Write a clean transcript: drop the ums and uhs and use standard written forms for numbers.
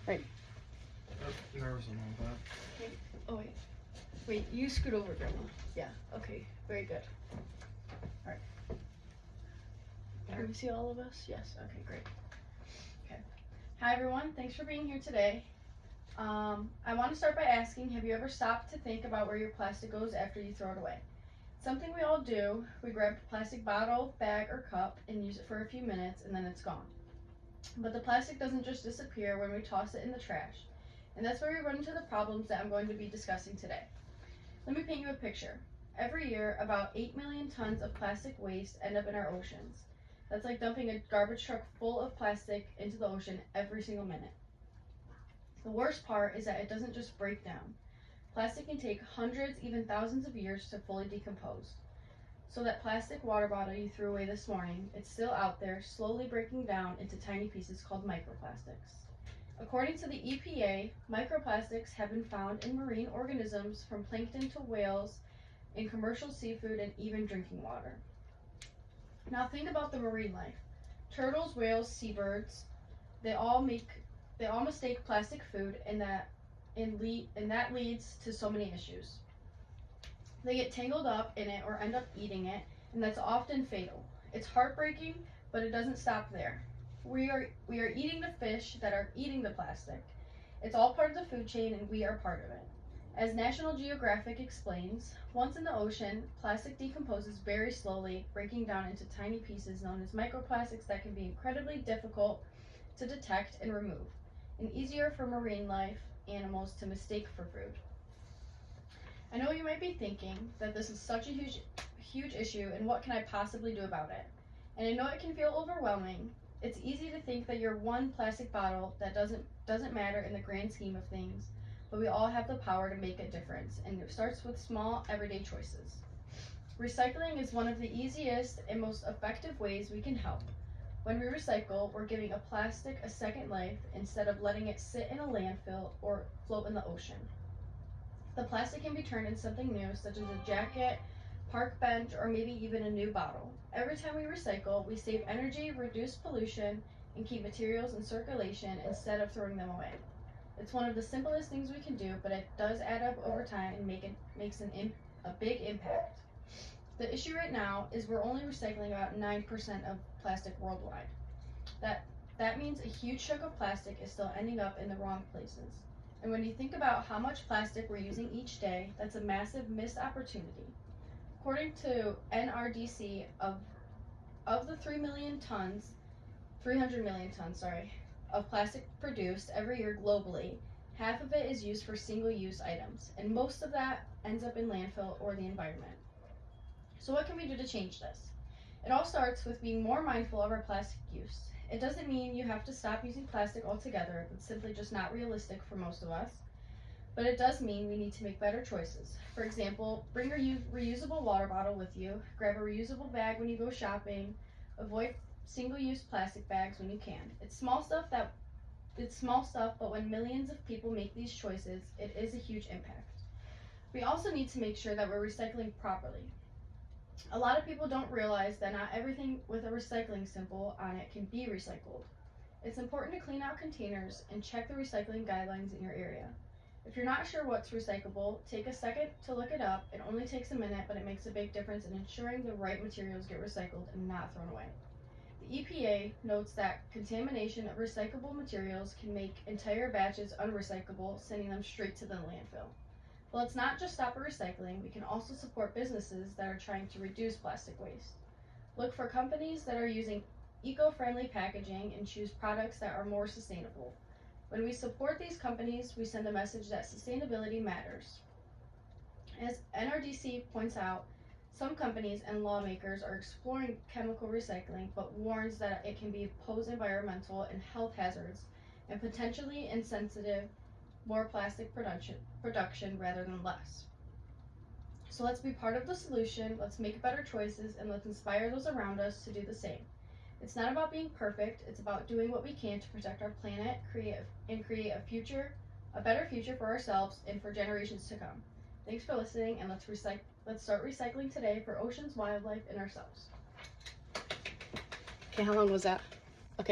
Right. Nervous and all that. Wait, oh wait. Wait, you scoot over, Grandma. Yeah, okay, very good. Alright. Can we see all of us? Yes, okay, great. Okay. Hi everyone, thanks for being here today. I want to start by asking, have you ever stopped to think about where your plastic goes after you throw it away? Something we all do. We grab a plastic bottle, bag, or cup and use it for a few minutes and then it's gone. But the plastic doesn't just disappear when we toss it in the trash. And that's where we run into the problems that I'm going to be discussing today. Let me paint you a picture. Every year, about 8 million tons of plastic waste end up in our oceans. That's like dumping a garbage truck full of plastic into the ocean every single minute. The worst part is that it doesn't just break down. Plastic can take hundreds, even thousands of years to fully decompose. So that plastic water bottle you threw away this morning, it's still out there, slowly breaking down into tiny pieces called microplastics. According to the EPA, microplastics have been found in marine organisms from plankton to whales, in commercial seafood, and even drinking water. Now think about the marine life. Turtles, whales, seabirds, they all mistake plastic food, and that leads to so many issues. They get tangled up in it or end up eating it, and that's often fatal. It's heartbreaking, but it doesn't stop there. We are eating the fish that are eating the plastic. It's all part of the food chain, and we are part of it. As National Geographic explains, once in the ocean, plastic decomposes very slowly, breaking down into tiny pieces known as microplastics that can be incredibly difficult to detect and remove, and easier for marine life animals to mistake for food. I know you might be thinking that this is such a huge issue, and what can I possibly do about it? And I know it can feel overwhelming. It's easy to think that you're one plastic bottle that doesn't matter in the grand scheme of things, but we all have the power to make a difference, and it starts with small, everyday choices. Recycling is one of the easiest and most effective ways we can help. When we recycle, we're giving a plastic a second life instead of letting it sit in a landfill or float in the ocean. The plastic can be turned into something new, such as a jacket, park bench, or maybe even a new bottle. Every time we recycle, we save energy, reduce pollution, and keep materials in circulation instead of throwing them away. It's one of the simplest things we can do, but it does add up over time and makes a big impact. The issue right now is we're only recycling about 9% of plastic worldwide. That means a huge chunk of plastic is still ending up in the wrong places. And when you think about how much plastic we're using each day, that's a massive missed opportunity. According to NRDC, of the 300 million tons, of plastic produced every year globally, half of it is used for single-use items, and most of that ends up in landfill or the environment. So what can we do to change this? It all starts with being more mindful of our plastic use. It doesn't mean you have to stop using plastic altogether. It's simply just not realistic for most of us. But it does mean we need to make better choices. For example, bring a reusable water bottle with you, grab a reusable bag when you go shopping, avoid single-use plastic bags when you can. It's small stuff, but when millions of people make these choices, it is a huge impact. We also need to make sure that we're recycling properly. A lot of people don't realize that not everything with a recycling symbol on it can be recycled. It's important to clean out containers and check the recycling guidelines in your area. If you're not sure what's recyclable, take a second to look it up. It only takes a minute, but it makes a big difference in ensuring the right materials get recycled and not thrown away. The EPA notes that contamination of recyclable materials can make entire batches unrecyclable, sending them straight to the landfill. But let's not just stop at recycling. We can also support businesses that are trying to reduce plastic waste. Look for companies that are using eco-friendly packaging and choose products that are more sustainable. When we support these companies, we send a message that sustainability matters. As NRDC points out, some companies and lawmakers are exploring chemical recycling, but warns that it can pose environmental and health hazards and potentially insensitive more plastic production rather than less. So let's be part of the solution, let's make better choices, and let's inspire those around us to do the same. It's not about being perfect, it's about doing what we can to protect our planet, create a better future for ourselves and for generations to come. Thanks for listening, and let's start recycling today for oceans, wildlife, and ourselves. Okay, how long was that?